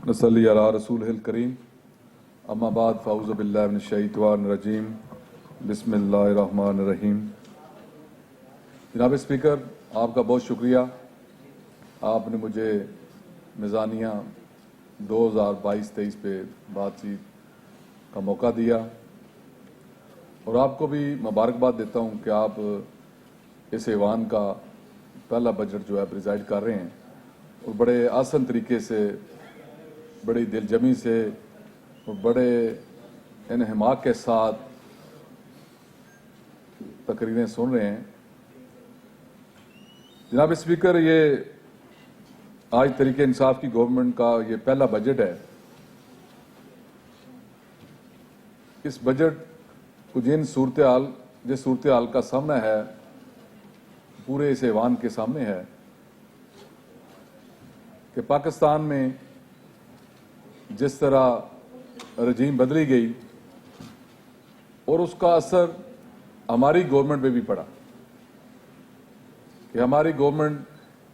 नसल्ली अला रसूलिल करीम अम्मा बाद फ़ाऊज़ु बिल्लाहि मिनश शैतानिर रजीम बिस्मिल्लाहिर रहमानिर रहीम। जनाब स्पीकर, आपका बहुत शुक्रिया। आपने मुझे मिज़ानिया 2022-23 पे बातचीत का मौका दिया और आपको भी मुबारकबाद देता हूँ कि आप इस ऐवान का पहला बजट जो है प्रिजाइड कर रहे हैं और बड़े आसान तरीके से, बड़ी दिलजमी से और बड़े इन्हमाक के साथ तकरीरें सुन रहे हैं। जनाब स्पीकर, ये आज तरीके इंसाफ की गवर्नमेंट का ये पहला बजट है। इस बजट को जिस सूरत हाल का सामना है पूरे इस ऐवान के सामने है कि पाकिस्तान में जिस तरह रजीम बदली गई और उसका असर हमारी गवर्नमेंट पे भी पड़ा कि हमारी गवर्नमेंट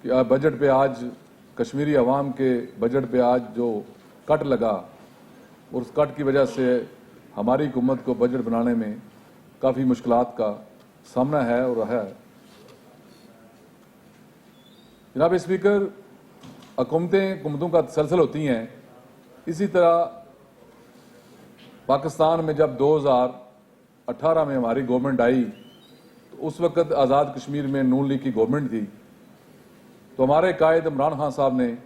के बजट पे आज कश्मीरी अवाम के बजट पे आज जो कट लगा और उस कट की वजह से हमारी हुकूमत को बजट बनाने में काफ़ी मुश्किलात का सामना है और है। जनाब स्पीकर, हुकूमतों का तसलसल होती हैं। इसी तरह पाकिस्तान में जब 2018 में हमारी गवर्नमेंट आई तो उस वक़्त आज़ाद कश्मीर में नून लीग की गवर्नमेंट थी, तो हमारे कायद इमरान खान साहब ने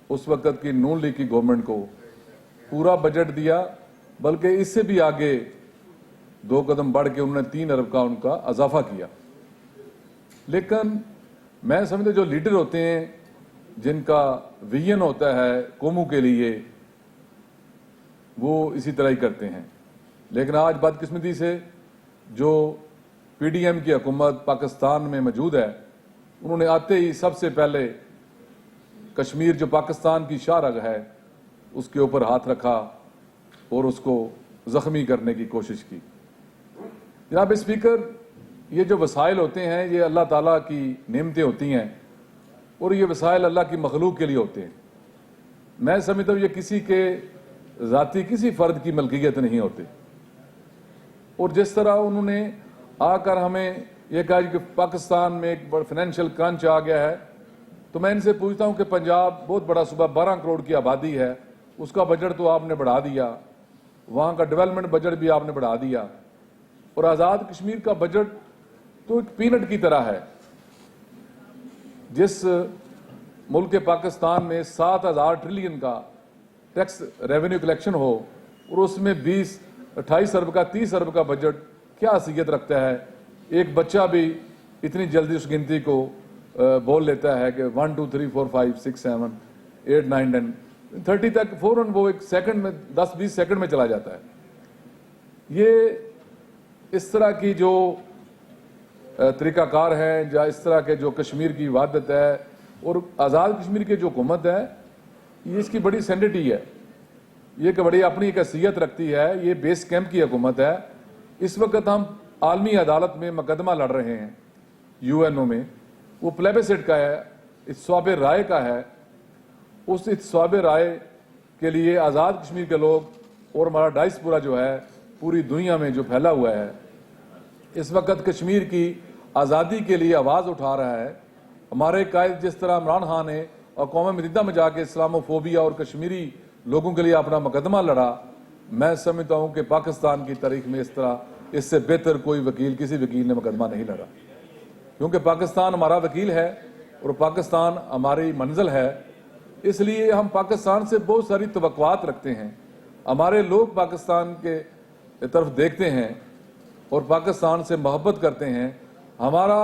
उस वक़्त की नून लीग की गवर्नमेंट को पूरा बजट दिया, बल्कि इससे भी आगे 2 कदम बढ़ के उन्होंने 3 अरब का उनका इजाफा किया। लेकिन मैं समझता जो लीडर होते हैं, जिनका विजन होता है कौमों के लिए, वो इसी तरह ही करते हैं। लेकिन आज बदकिस्मती से जो पीडीएम की हुकूमत पाकिस्तान में मौजूद है, उन्होंने आते ही सबसे पहले कश्मीर जो पाकिस्तान की शाहरग है उसके ऊपर हाथ रखा और उसको जख्मी करने की कोशिश की। जनाब स्पीकर, ये जो वसाइल होते हैं ये अल्लाह ताला की नेमतें होती हैं और ये वसाइल अल्लाह की मखलूक के लिए होते हैं। मैं समझता हूँ ये किसी के ज़ाती किसी फ़र्द की मलकियत नहीं होते। और जिस तरह उन्होंने आकर हमें यह कहा कि पाकिस्तान में एक फाइनेंशियल क्रंच आ गया है, तो मैं इनसे पूछता हूँ कि पंजाब बहुत बड़ा सूबा, 12 करोड़ की आबादी है, उसका बजट तो आपने बढ़ा दिया, वहाँ का डेवलपमेंट बजट भी आपने बढ़ा दिया और आज़ाद कश्मीर का बजट तो एक पीनट की तरह है। जिस मुल्क के पाकिस्तान में 7,000 ट्रिलियन का टैक्स रेवेन्यू कलेक्शन हो और उसमें 28 अरब का 30 अरब का बजट क्या हैसियत रखता है। एक बच्चा भी इतनी जल्दी उस गिनती को बोल लेता है कि 1 2 3 4 5 6 7 8 9 10 30 तक फौरन वो एक सेकंड में 10-20 सेकंड में चला जाता है। ये इस तरह की जो तरीकाकार है, या इस तरह के जो कश्मीर की वादत है और आज़ाद कश्मीर की जो हुकूमत है, ये इसकी बड़ी सेंसिटिविटी है, ये कि बड़ी अपनी एक हैसियत रखती है। ये बेस कैंप की हुकूमत है। इस वक्त हम आलमी अदालत में मुकदमा लड़ रहे हैं यूएनओ में, वो प्लेबिसाइट का है, इत्सवाब राय का है। उस इत्सवाब राय के लिए आज़ाद कश्मीर के लोग और हमारा डायस्पोरा जो है पूरी दुनिया में जो फैला हुआ है, इस वक्त कश्मीर की आज़ादी के लिए आवाज़ उठा रहा है। हमारे कायद जिस तरह इमरान खान ने अक़वाम मुत्तहिदा में जाके इस्लामोफोबिया और कश्मीरी लोगों के लिए अपना मुकदमा लड़ा, मैं समझता हूँ कि पाकिस्तान की तारीख में इस तरह इससे बेहतर कोई वकील, किसी वकील ने मुकदमा नहीं लड़ा, क्योंकि पाकिस्तान हमारा वकील है और पाकिस्तान हमारी मंजिल है। इसलिए हम पाकिस्तान से बहुत सारी तवक्कुआत रखते हैं। हमारे लोग पाकिस्तान के तरफ देखते हैं और पाकिस्तान से मोहब्बत करते हैं। हमारा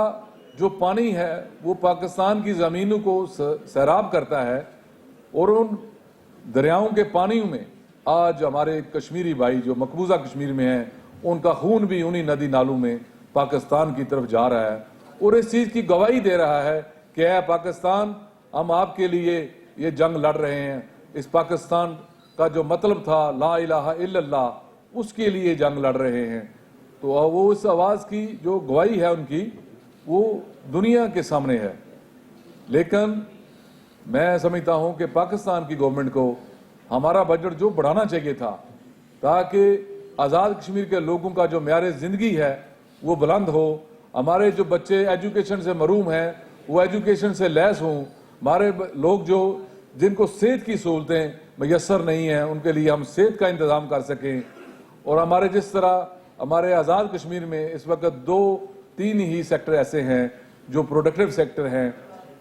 जो पानी है वो पाकिस्तान की ज़मीनों को सैराब करता है और उन दरियाओं के पानी में आज हमारे कश्मीरी भाई जो मकबूजा कश्मीर में हैं, उनका खून भी उन्हीं नदी नालों में पाकिस्तान की तरफ जा रहा है और इस चीज़ की गवाही दे रहा है कि है पाकिस्तान, हम आपके लिए ये जंग लड़ रहे हैं। इस पाकिस्तान का जो मतलब था ला इलाहा इल्लल्लाह, उसके लिए जंग लड़ रहे हैं। तो वो उस आवाज़ की जो गवाही है उनकी, वो दुनिया के सामने है। लेकिन मैं समझता हूं कि पाकिस्तान की गवर्नमेंट को हमारा बजट जो बढ़ाना चाहिए था ताकि आज़ाद कश्मीर के लोगों का जो म्यार ज़िंदगी है वो बुलंद हो, हमारे जो बच्चे एजुकेशन से महरूम हैं वो एजुकेशन से लैस हों, हमारे लोग जो जिनको सेहत की सहूलतें मैसर नहीं हैं उनके लिए हम सेहत का इंतज़ाम कर सकें। और हमारे जिस तरह हमारे आज़ाद कश्मीर में इस वक्त 2-3 ही सेक्टर ऐसे हैं जो प्रोडक्टिव सेक्टर हैं,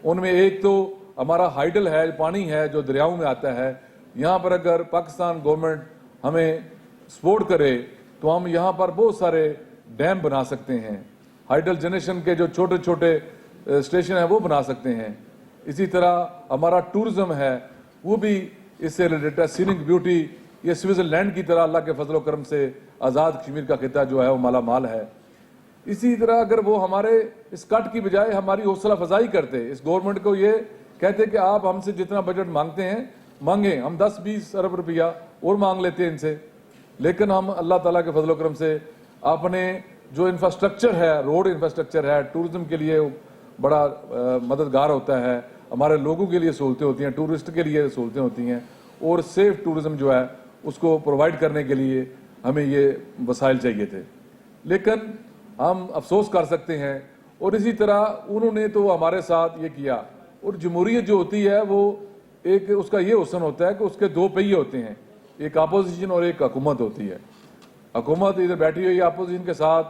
उनमें एक तो हमारा हाइडल है, पानी है जो दरियाओं में आता है। यहाँ पर अगर पाकिस्तान गवर्नमेंट हमें सपोर्ट करे तो हम यहाँ पर बहुत सारे डैम बना सकते हैं, हाइडल जनरेशन के जो छोटे छोटे स्टेशन हैं वो बना सकते हैं। इसी तरह हमारा टूरिज्म है वो भी इससे रिलेटेड है, सीनिक ब्यूटी, ये स्विट्जरलैंड की तरह अल्लाह के फजल करम से आज़ाद कश्मीर का खिता जो है वो माला माल है। इसी तरह अगर वो हमारे इस कट की बजाय हमारी हौसला अफजाई करते, इस गवर्नमेंट को ये कहते कि आप हमसे जितना बजट मांगते हैं मांगे, हम 10-20 अरब रुपया और मांग लेते हैं इनसे, लेकिन हम अल्लाह ताला के फजल करम से अपने जो इंफ्रास्ट्रक्चर है, रोड इंफ्रास्ट्रक्चर है, टूरिज्म के लिए बड़ा मददगार होता है, हमारे लोगों के लिए सहूलतें होती हैं, टूरिस्ट के लिए सहूलतें होती हैं, और सेफ टूरिज्म जो है उसको प्रोवाइड करने के लिए हमें ये वसाइल चाहिए थे। लेकिन हम अफसोस कर सकते हैं, और इसी तरह उन्होंने तो हमारे साथ ये किया। और जमहूरियत जो होती है वो एक उसका ये हुस्न होता है कि उसके 2 पहिए होते हैं, एक अपोजिशन और एक हुकूमत होती है। हुकूमत इधर बैठी हुई अपोजिशन के साथ,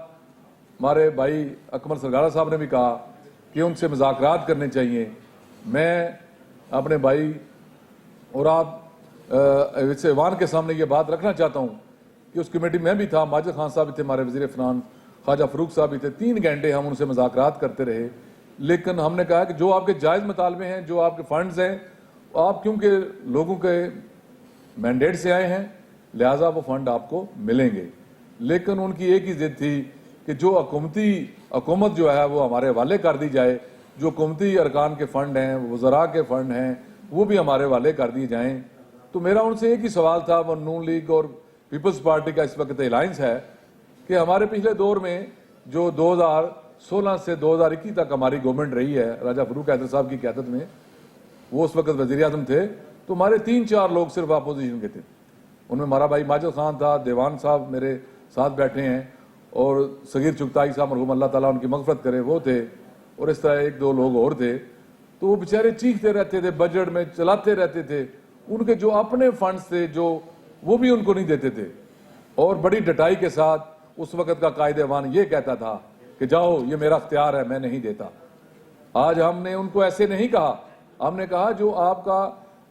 हमारे भाई अकमल सरगारा साहब ने भी कहा कि उनसे मुज़ाकरात करने चाहिए। मैं अपने भाई और आप ऐवान के सामने ये बात रखना चाहता हूँ कि उस कमेटी में भी था, माजिद खान साहब भी थे, हमारे वज़ीर फ़िनांस ख्वाजा फ़रूक साहब भी थे। 3 घंटे हम उनसे मुज़ाकरात करते रहे, लेकिन हमने कहा कि जो आपके जायज़ मुतालबे हैं, जो आपके फंड्स हैं, आप क्योंकि लोगों के मैंडेट से आए हैं लिहाजा वो फंड आपको मिलेंगे। लेकिन उनकी एक ही जिद थी कि जो हुकूमत जो है वो हमारे हवाले कर दी जाए, जो हुकूमती अरकान के फ़ंड हैं, वज़रा के फ़ंड हैं, वो भी हमारे हवाले कर दिए जाएँ। तो मेरा उनसे एक ही सवाल था, वो नून लीग और पीपल्स पार्टी का इस वक्त अलायंस है कि हमारे पिछले दौर में जो 2016 से 2021 तक हमारी गवर्नमेंट रही है, राजा फरूक हैदर साहब की क़यादत में, वो उस वक्त वज़ीर आज़म थे, तो हमारे 3-4 लोग सिर्फ अपोजिशन के थे। उनमें हमारा भाई माजिद खान था, देवान साहब मेरे साथ बैठे हैं, और सगीर चुगताई साहब मरहूम अल्लाह ताला उनकी मग़फ़रत करे वो थे, और इस तरह 1-2 लोग और थे। तो वो बेचारे चीखते रहते थे, बजट में चलाते रहते थे, उनके जो अपने फंड्स थे जो वो भी उनको नहीं देते थे। और बड़ी डटाई के साथ उस वक्त का कायदेवान ये कहता था कि जाओ ये मेरा अख्तियार है, मैं नहीं देता। आज हमने उनको ऐसे नहीं कहा, हमने कहा जो आपका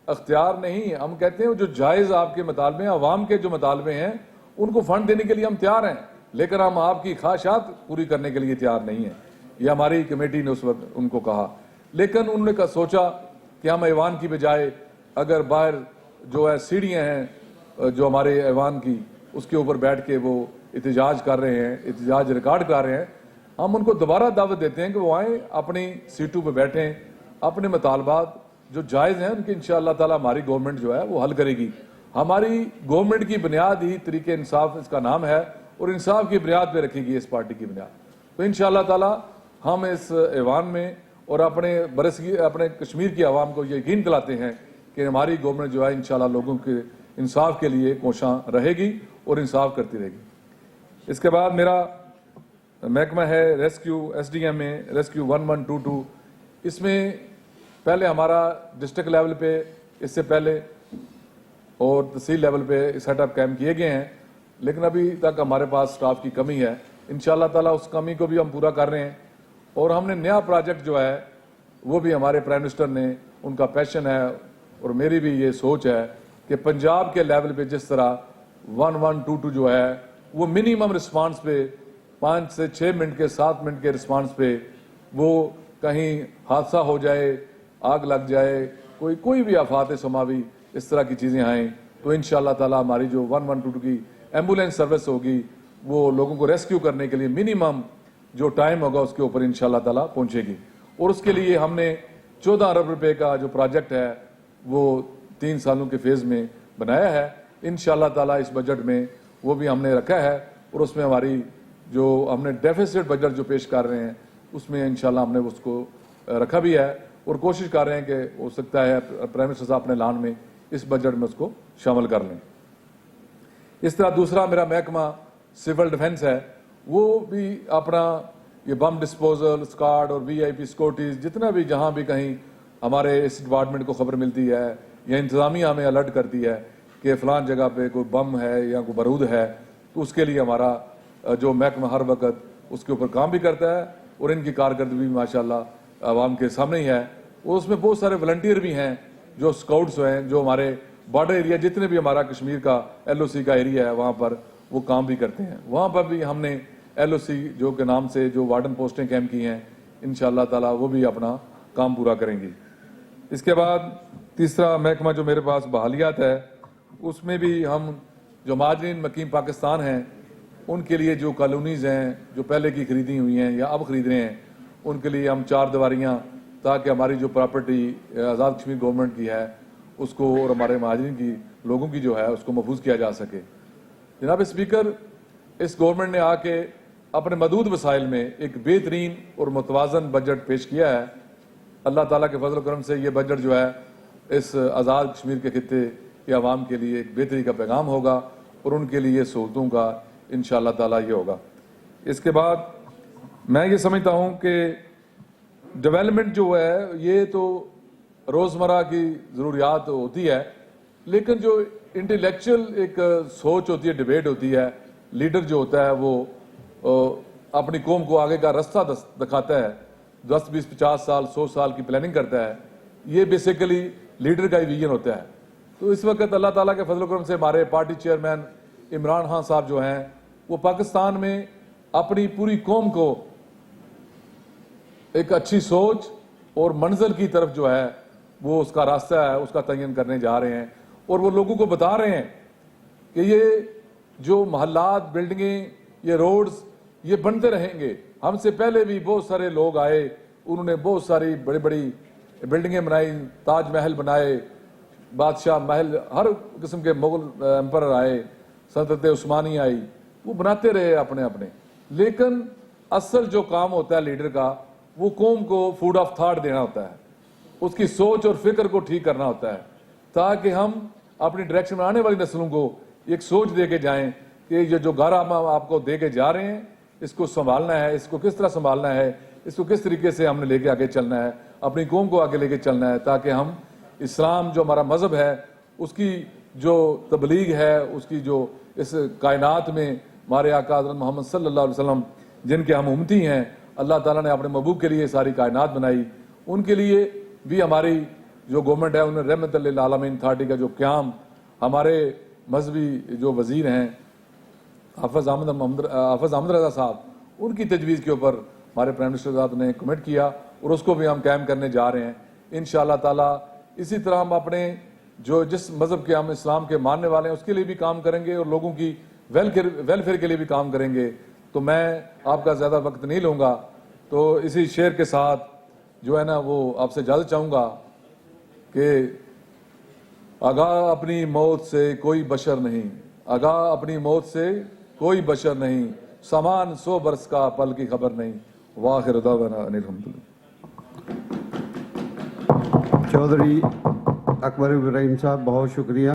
अख्तियार नहीं, हम कहते हैं जो जायज़ आपके मुतालबे हैं, अवाम के जो मुतालबे हैं उनको फंड देने के लिए हम तैयार हैं, लेकिन हम आपकी ख्वाहिशात पूरी करने के लिए तैयार नहीं हैं। ये हमारी कमेटी ने उस वक्त उनको कहा। लेकिन उन्होंने सोचा कि हम ऐवान की बजाय अगर बाहर जो है सीढ़ियाँ हैं जो हमारे ऐवान की, उसके ऊपर बैठ के वो एहतजाज कर रहे हैं, एहतजाज रिकॉर्ड कर रहे हैं, हम उनको दोबारा दावत देते हैं कि वो आएँ, अपनी सीटों पर बैठें, अपने मुतालबात जो जायज़ हैं उनकी इंशाअल्लाह ताला हमारी गवर्नमेंट जो है वो हल करेगी। हमारी गवर्नमेंट की बुनियाद ही तरीके इंसाफ इसका नाम है, और इंसाफ की बुनियाद पे रखेगी इस पार्टी की बुनियाद। तो इंशाअल्लाह ताला हम इस ऐवान में और अपने कश्मीर की आवाम को यकीन दिलाते हैं कि हमारी गवर्नमेंट जो है इंशाअल्लाह लोगों के इंसाफ के लिए कोशां रहेगी और इंसाफ करती रहेगी। इसके बाद मेरा महकमा है रेस्क्यू, SDM में रेस्क्यू 1122। इसमें पहले हमारा डिस्ट्रिक्ट लेवल पे, इससे पहले और तहसील लेवल पे सेटअप कैम्प किए गए हैं, लेकिन अभी तक हमारे पास स्टाफ की कमी है। इंशाअल्लाह ताला उस कमी को भी हम पूरा कर रहे हैं। और हमने नया प्रोजेक्ट जो है वो भी हमारे प्राइम मिनिस्टर ने, उनका पैशन है और मेरी भी ये सोच है कि पंजाब के लेवल पे जिस तरह 1122 जो है वो मिनिमम रिस्पांस पे 5 से 6 मिनट के 7 मिनट के रिस्पांस पे, वो कहीं हादसा हो जाए, आग लग जाए, कोई भी आफात समावी इस तरह की चीज़ें आएँ, तो इंशाअल्लाह ताला हमारी जो 1122 की एम्बुलेंस सर्विस होगी वो लोगों को रेस्क्यू करने के लिए मिनिमम जो टाइम होगा उसके ऊपर इंशाअल्लाह ताला पहुंचेगी। और उसके लिए हमने 14 अरब रुपए का जो प्रोजेक्ट है वो 3 सालों के फेज़ में बनाया है। इंशाअल्लाह ताला इस बजट में वो भी हमने रखा है, और उसमें हमारी जो हमने डेफिसिट बजट जो पेश कर रहे हैं उसमें इंशाअल्लाह हमने उसको रखा भी है। और कोशिश कर रहे हैं कि हो सकता है प्राइम मिनिस्टर साहब अपने ऐलान में इस बजट में उसको शामिल कर लें। इस तरह दूसरा मेरा महकमा सिविल डिफेंस है, वो भी अपना ये बम डिस्पोजल, स्क्वाड और VIP सिक्योरिटीज जितना भी जहाँ भी कहीं हमारे इस डिपार्टमेंट को खबर मिलती है या इंतजामिया हमें अलर्ट करती है कि फ़लान जगह पे कोई बम है या कोई बारूद है, तो उसके लिए हमारा जो महकमा हर वक्त उसके ऊपर काम भी करता है और इनकी कारकर्दगी भी माशाल्लाह आवाम के सामने ही है। और उसमें बहुत सारे वॉलंटियर भी हैं जो स्काउट्स हैं, जो हमारे बॉर्डर एरिया जितने भी हमारा कश्मीर का LOC का एरिया है वहाँ पर वो काम भी करते हैं। वहाँ पर भी हमने LOC जो के नाम से जो वार्डन पोस्टें कैम्प की हैं, इंशाअल्लाह ताला वो भी अपना काम पूरा करेंगी। इसके बाद तीसरा महकमा जो मेरे पास बहालियात है, उसमें भी हम जो माजरीन मकीम पाकिस्तान हैं उनके लिए जो कॉलोनीज़ हैं जो पहले की खरीदी हुई हैं या अब खरीद रहे हैं, उनके लिए हम 4 दीवारियाँ, ताकि हमारी जो प्रॉपर्टी आज़ाद कश्मीर गवर्नमेंट की है उसको और हमारे महाजरीन की लोगों की जो है उसको महफूज किया जा सके। जनाब स्पीकर, इस गवर्नमेंट ने आके अपने मदूद वसाइल में एक बेहतरीन और मुतवाज़न बजट पेश किया है। अल्लाह ताला के फजल करम से ये बजट जो है इस आज़ाद कश्मीर के खित्ते के अवाम के लिए एक बेहतरी का पैगाम होगा और उनके लिए सहूलतों का इंशाअल्लाह ताला ये होगा। इसके बाद मैं ये समझता हूँ कि डेवलपमेंट जो है ये तो रोज़मर्रा की ज़रूरियात होती है, लेकिन जो इंटेलेक्चुअल एक सोच होती है, डिबेट होती है, लीडर जो होता है वो अपनी कौम को आगे का रास्ता दिखाता है, 10, 20, 50 साल 100 साल की प्लानिंग करता है, ये बेसिकली लीडर का ही विजन होता है। तो इस वक्त अल्लाह ताला के फजल करम से हमारे पार्टी चेयरमैन इमरान खान साहब जो हैं वो पाकिस्तान में अपनी पूरी कौम को एक अच्छी सोच और मंजिल की तरफ जो है वो उसका रास्ता है उसका तयन करने जा रहे हैं और वो लोगों को बता रहे हैं कि ये जो महल्लात, बिल्डिंगें, ये रोड्स ये बनते रहेंगे। हमसे पहले भी बहुत सारे लोग आए, उन्होंने बहुत सारी बड़ी बड़ी बिल्डिंगें बनाई, ताजमहल बनाए, बादशाह महल, हर किस्म के मुगल एम्पर आए, सल्तनत उस्मानी आई, वो बनाते रहे अपने अपने। लेकिन असल जो काम होता है लीडर का वो कौम को फूड ऑफ थॉट देना होता है, उसकी सोच और फिक्र को ठीक करना होता है, ताकि हम अपनी डायरेक्शन में आने वाली नस्लों को एक सोच दे के जाएं कि ये जो घर हम आपको दे के जा रहे हैं इसको संभालना है, इसको किस तरह संभालना है, इसको किस तरीके से हमने लेके आगे चलना है, अपनी कौम को आगे लेके चलना है, ताकि हम इस्लाम जो हमारा मज़हब है उसकी जो तबलीग है, उसकी जो इस कायनात में हमारे आका हज़रत मोहम्मद सल्लल्लाहु अलैहि वसल्लम जिनके हम उम्मती हैं, अल्लाह ताला ने अपने महबूब के लिए सारी कायनात बनाई, उनके लिए भी हमारी जो गवर्नमेंट है उन्हें रहमत लिल आलमीन अथॉरिटी का जो क़याम हमारे मजहबी जो वज़ीर हैं हाफ़िज़ अहमद रज़ा साहब, उनकी तजवीज़ के ऊपर हमारे प्राइम मिनिस्टर साहब ने कमिट किया और उसको भी हम कायम करने जा रहे हैं इंशाअल्लाह ताला। इसी तरह हम अपने जो जिस मज़हब के हम इस्लाम के मानने वाले हैं उसके लिए भी काम करेंगे और लोगों की वेलफेयर के लिए भी काम करेंगे। तो मैं आपका ज़्यादा वक्त नहीं लूँगा, तो इसी शेर के साथ जो है ना वो आपसे इजाज़त चाहूँगा कि आगाह अपनी मौत से कोई बशर नहीं, आगाह अपनी मौत से कोई बशर नहीं, सामान 100 बरस का पल की खबर नहीं। वाखिर दावाना अनिल हम्दुलिल्लाह। चौधरी अकबर इब्राहिम साहब, बहुत शुक्रिया।